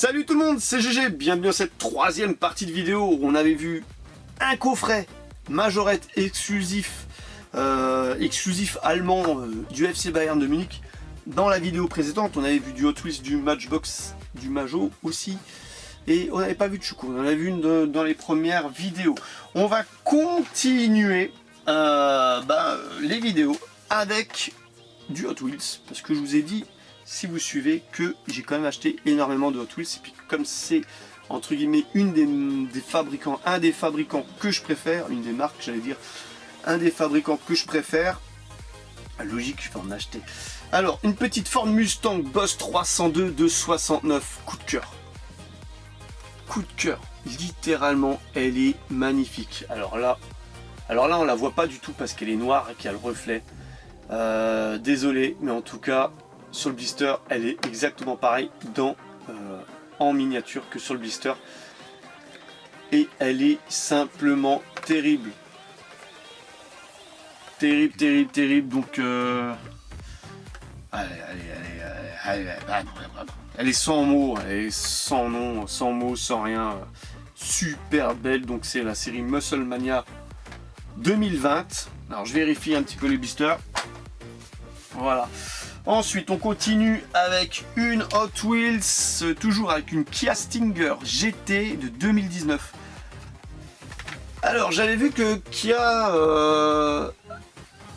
Salut tout le monde, c'est GG, bienvenue dans cette troisième partie de vidéo où on avait vu un coffret Majorette exclusif, allemand du FC Bayern de Munich. Dans la vidéo précédente, on avait vu du Hot Wheels, du Matchbox, du Majo aussi. Et on n'avait pas vu de Choukou, on en avait vu une dans les premières vidéos. On va continuer les vidéos avec du Hot Wheels, parce que je vous ai dit, si vous suivez, que j'ai quand même acheté énormément de Hot Wheels, et puis comme c'est entre guillemets un des fabricants que je préfère, une des marques j'allais dire, un des fabricants que je préfère, logique je vais en acheter. Alors une petite Ford Mustang Boss 302 de 69, coup de cœur, littéralement elle est magnifique. Alors là on la voit pas du tout parce qu'elle est noire et qu'il y a le reflet, désolé, mais en tout cas sur le blister elle est exactement pareille en miniature que sur le blister, et elle est simplement terrible, donc elle est sans mots, elle est sans nom, sans mots, sans rien, super belle. Donc c'est la série Muscle Mania 2020. Alors je vérifie un petit peu les blisters, voilà. Ensuite on continue avec une Hot Wheels, toujours avec une Kia Stinger GT de 2019. Alors j'avais vu que Kia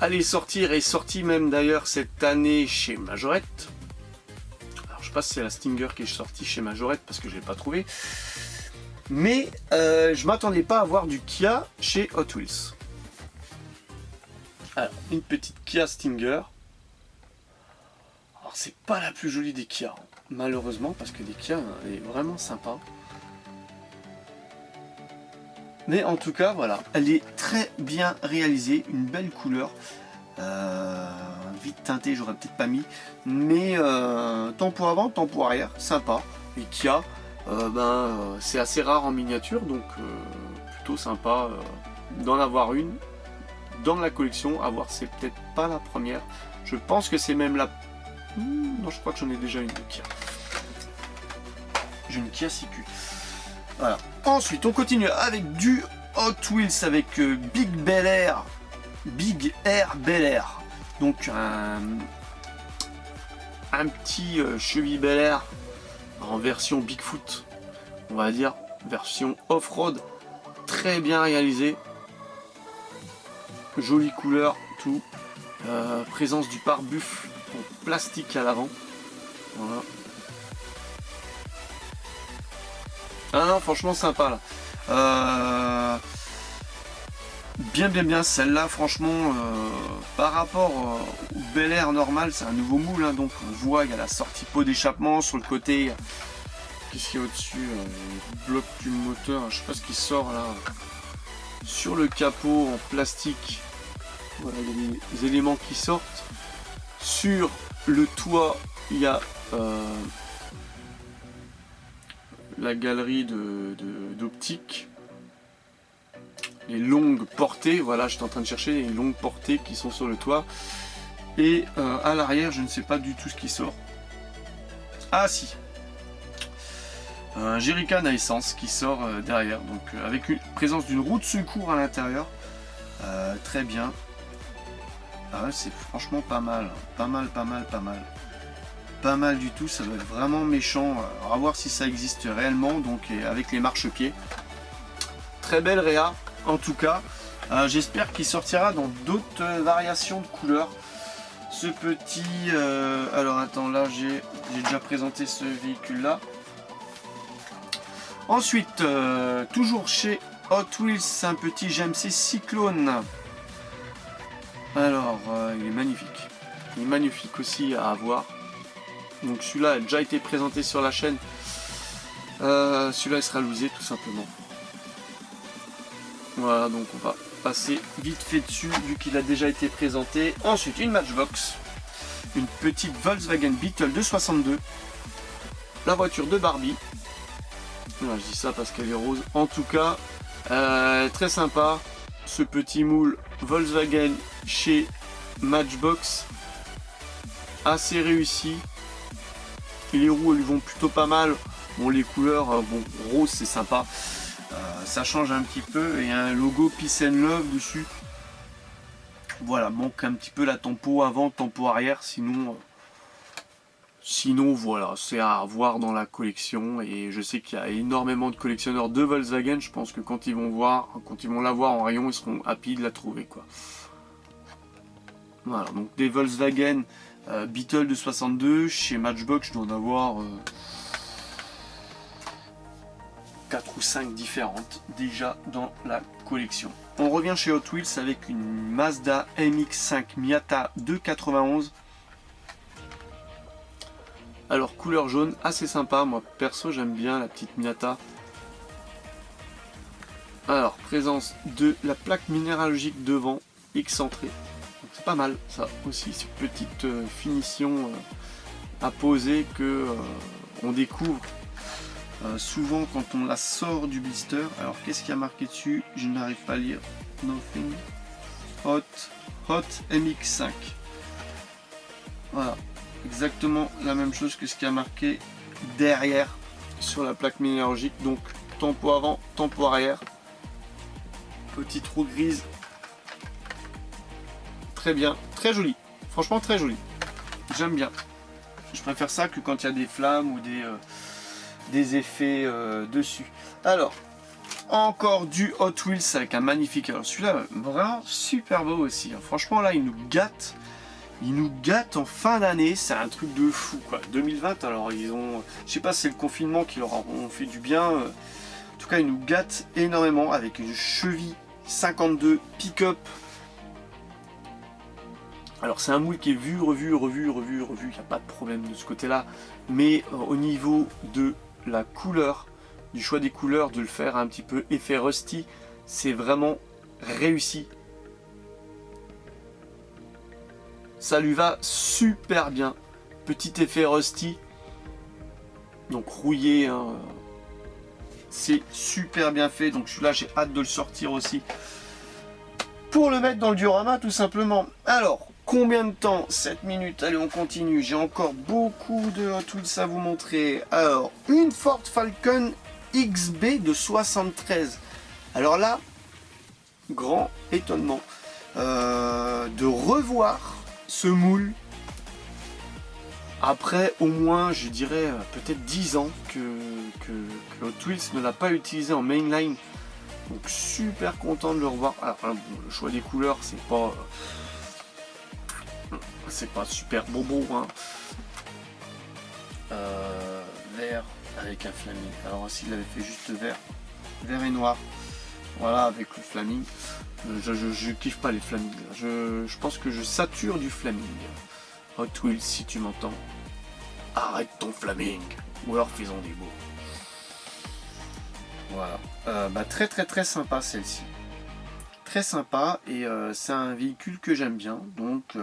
allait sortir, et sorti même d'ailleurs cette année chez Majorette. Alors je sais pas si c'est la Stinger qui est sortie chez Majorette parce que je l'ai pas trouvé. Mais je m'attendais pas à voir du Kia chez Hot Wheels. Alors une petite Kia Stinger. Alors c'est pas la plus jolie des Kia, malheureusement, parce que des Kia elle est vraiment sympa. Mais en tout cas voilà, elle est très bien réalisée, une belle couleur, vite teintée, j'aurais peut-être pas mis, mais temps pour avant, temps pour arrière, sympa. Et Kia, c'est assez rare en miniature, donc plutôt sympa d'en avoir une dans la collection. À voir, c'est peut-être pas la première, je pense que c'est même la... Non, je crois que j'en ai déjà une de Kia. J'ai une Kia CQ. Voilà. Ensuite, on continue avec du Hot Wheels avec Big Air Bel Air. Donc un petit cheville Bel Air en version Bigfoot, on va dire, version off-road, très bien réalisé, jolie couleur, tout. Présence du pare-buffle en plastique à l'avant. Voilà. Ah non, franchement sympa là. Bien celle-là, franchement, par rapport au Bel Air normal, c'est un nouveau moule, hein, donc on voit il y a la sortie pot d'échappement sur le côté. Qu'est-ce qu'il y a au-dessus, le bloc du moteur, je sais pas ce qui sort là. Sur le capot en plastique, voilà, il y a des éléments qui sortent. Sur le toit, il y a la galerie d'optique, les longues portées, voilà, j'étais en train de chercher les longues portées qui sont sur le toit. Et à l'arrière, je ne sais pas du tout ce qui sort. Ah si, un jerrycan à essence qui sort derrière, donc avec une présence d'une roue de secours à l'intérieur, très bien. Ah ouais, c'est franchement pas mal, pas mal du tout, ça doit être vraiment méchant. Alors, à voir si ça existe réellement, donc avec les marchepieds. Très belle réa en tout cas. J'espère qu'il sortira dans d'autres variations de couleurs. Ce petit... alors attends, là j'ai déjà présenté ce véhicule là. Ensuite, toujours chez Hot Wheels, un petit GMC Cyclone. Alors, il est magnifique. Il est magnifique aussi à avoir. Donc celui-là a déjà été présenté sur la chaîne. Celui-là il sera loosé tout simplement. Voilà, donc on va passer vite fait dessus vu qu'il a déjà été présenté. Ensuite une Matchbox. Une petite Volkswagen Beetle de 62. La voiture de Barbie. Voilà, je dis ça parce qu'elle est rose. En tout cas, très sympa. Ce petit moule Volkswagen chez Matchbox. Assez réussi. Les roues elles vont plutôt pas mal. Bon, les couleurs, bon, rose c'est sympa, ça change un petit peu, et il y a un logo Peace and Love dessus. Voilà, manque un petit peu la tempo avant, tempo arrière, sinon voilà, c'est à voir dans la collection. Et je sais qu'il y a énormément de collectionneurs de Volkswagen, je pense que quand ils vont la voir en rayon, ils seront happy de la trouver, quoi. Voilà, donc des Volkswagen Beetle de 62, chez Matchbox je dois en avoir 4 ou 5 différentes déjà dans la collection. On revient chez Hot Wheels avec une Mazda MX-5 Miata de 91. Alors couleur jaune, assez sympa, moi perso j'aime bien la petite Miata. Alors présence de la plaque minéralogique devant, excentrée. C'est pas mal ça aussi, cette petite finition à poser que on découvre souvent quand on la sort du blister. Alors qu'est-ce qu'il y a marqué dessus? Je n'arrive pas à lire. Nothing. Hot MX5. Voilà, exactement la même chose que ce qui a marqué derrière sur la plaque minéralogique. Donc tempo avant, tempo arrière. Petite roue grise. Très bien, très joli. Franchement très joli. J'aime bien. Je préfère ça que quand il y a des flammes ou des effets dessus. Alors, encore du Hot Wheels avec un magnifique. Alors celui-là, vraiment super beau aussi. Franchement là, il nous gâte. Il nous gâte en fin d'année. C'est un truc de fou, quoi. 2020, alors ils ont... Je sais pas si c'est le confinement qui leur a fait du bien. En tout cas, ils nous gâtent énormément avec une cheville 52 pick-up. Alors c'est un moule qui est vu, revu, il n'y a pas de problème de ce côté-là. Mais au niveau de la couleur, du choix des couleurs, de le faire un petit peu effet rusty, c'est vraiment réussi. Ça lui va super bien. Petit effet rusty. Donc rouillé, hein. C'est super bien fait. Donc celui-là, j'ai hâte de le sortir aussi. Pour le mettre dans le diorama, tout simplement. Alors, combien de temps? 7 minutes. Allez, on continue. J'ai encore beaucoup de Hot Wheels à vous montrer. Alors, une Ford Falcon XB de 73. Alors là, grand étonnement de revoir ce moule après au moins, je dirais, peut-être 10 ans que Hot Wheels ne l'a pas utilisé en mainline. Donc super content de le revoir. Alors bon, le choix des couleurs, c'est pas super bobo, hein. Vert avec un flaming. Alors s'il avait fait juste vert et noir, voilà, avec le flaming. Je kiffe pas les flamings. Je pense que je sature du flaming. Hot Wheels, si tu m'entends, arrête ton flaming. Ou alors faisons des beaux. Voilà. Très sympa celle-ci. Très sympa. Et c'est un véhicule que j'aime bien. Donc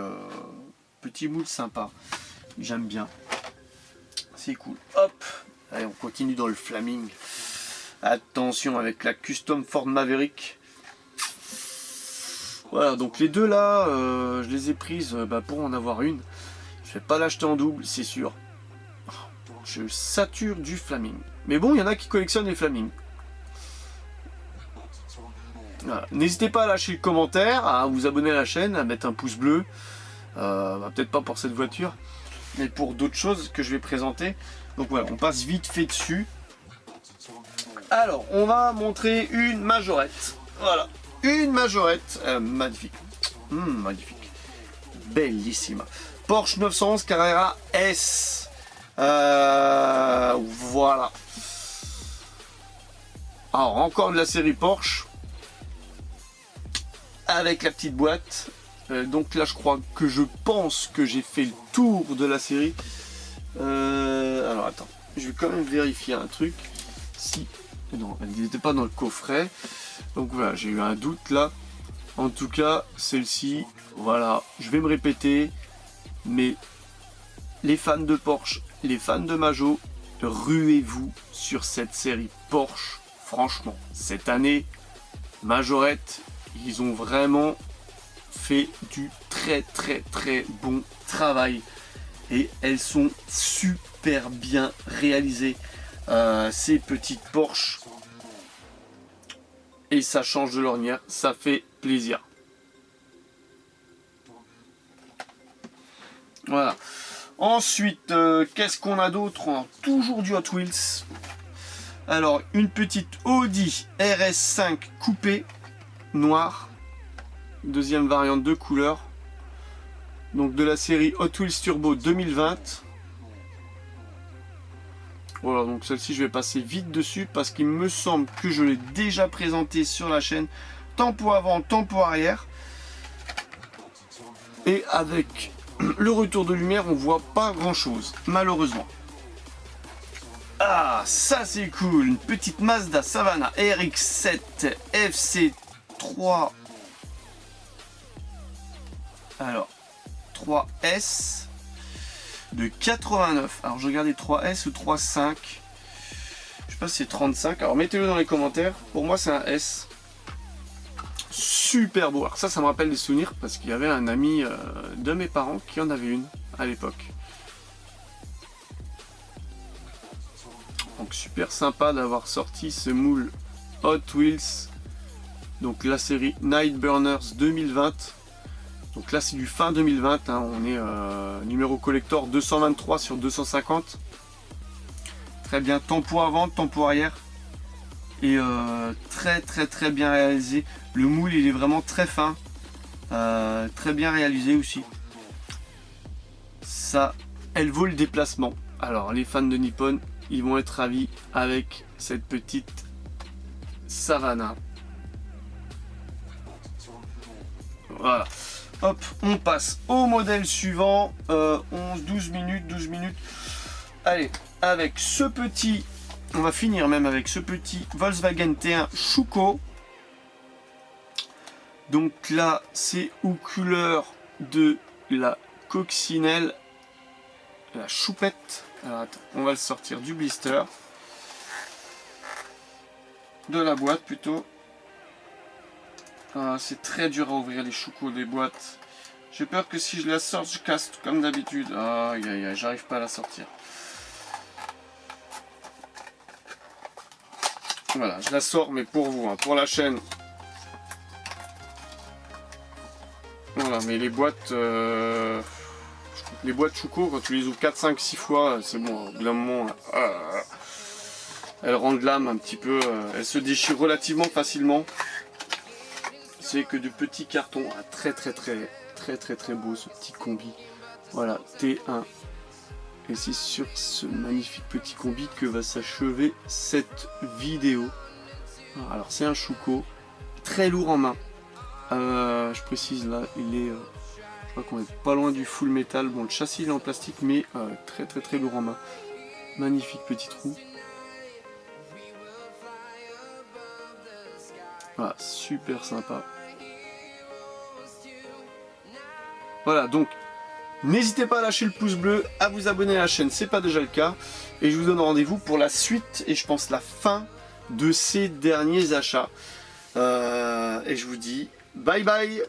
petit moule sympa. J'aime bien. C'est cool. Hop. Allez, on continue dans le flaming. Attention avec la Custom Ford Maverick. Voilà, donc les deux là, je les ai prises pour en avoir une. Je vais pas l'acheter en double, c'est sûr. Je sature du flaming. Mais bon, il y en a qui collectionnent les flaming. Voilà. N'hésitez pas à lâcher le commentaire, à vous abonner à la chaîne, à mettre un pouce bleu. Peut-être pas pour cette voiture, mais pour d'autres choses que je vais présenter. Donc voilà, on passe vite fait dessus. Alors, on va montrer une majorette. Voilà. Une majorette magnifique. Magnifique. Bellissima. Porsche 911 Carrera S. Voilà. Alors, encore de la série Porsche. Avec la petite boîte. Donc là, je pense que j'ai fait le tour de la série. Alors, attends. Je vais quand même vérifier un truc. Si... Non, elle n'était pas dans le coffret. Donc voilà, j'ai eu un doute là. En tout cas, celle-ci, voilà, je vais me répéter, mais les fans de Porsche, les fans de Majo, ruez-vous sur cette série Porsche. Franchement, cette année, Majorette, ils ont vraiment fait du très bon travail. Et elles sont super bien réalisées. ces petites Porsche. Et ça change de l'ornière, ça fait plaisir. Voilà. Ensuite, qu'est-ce qu'on a d'autre? Toujours du Hot Wheels. Alors, une petite Audi RS5 coupée, noire. Deuxième variante de couleur. Donc de la série Hot Wheels Turbo 2020. Voilà, donc celle-ci je vais passer vite dessus parce qu'il me semble que je l'ai déjà présenté sur la chaîne. Tempo avant, tempo arrière. Et avec le retour de lumière, on voit pas grand chose, malheureusement. Ah, ça c'est cool, une petite Mazda Savana RX-7 FC3. Alors, 3S de 89. Alors je regardais 3S ou 3.5. Je sais pas si c'est 35. Alors mettez-le dans les commentaires. Pour moi c'est un S. Super beau. Alors ça me rappelle des souvenirs parce qu'il y avait un ami de mes parents qui en avait une à l'époque. Donc super sympa d'avoir sorti ce moule Hot Wheels. Donc la série Night Burners 2020. Donc là c'est du fin 2020, hein. On est numéro collector 223 sur 250. Très bien, tempo avant, tempo arrière. Et très bien réalisé. Le moule il est vraiment très fin. Très bien réalisé aussi. Ça, elle vaut le déplacement. Alors les fans de Nippon, ils vont être ravis avec cette petite Savana. Voilà. Hop, on passe au modèle suivant. 12 minutes. Allez, avec ce petit... On va finir même avec ce petit Volkswagen T1 Schuko. Donc là, c'est aux couleurs de la coccinelle, la choupette. Alors attends, on va le sortir du blister. De la boîte plutôt. Ah, c'est très dur à ouvrir les Schuko des boîtes. J'ai peur que si je la sors, je casse comme d'habitude. Aïe aïe aïe, j'arrive pas à la sortir. Voilà, je la sors, mais pour vous, hein, pour la chaîne. Voilà, mais les boîtes Schuko, quand tu les ouvres 4, 5, 6 fois, c'est bon, au bout d'un moment, elles rendent l'âme un petit peu, elles se déchirent relativement facilement. C'est que de petits cartons, très beau ce petit combi. Voilà, T1. Et c'est sur ce magnifique petit combi que va s'achever cette vidéo. Alors c'est un Schuko, très lourd en main. Je précise là, il est, je crois qu'on est pas loin du full métal. Bon, le châssis il est en plastique, mais très lourd en main. Magnifique petit trou. Voilà, super sympa. Voilà, donc n'hésitez pas à lâcher le pouce bleu, à vous abonner à la chaîne, c'est pas déjà le cas. Et je vous donne rendez-vous pour la suite et je pense la fin de ces derniers achats. Et je vous dis bye bye.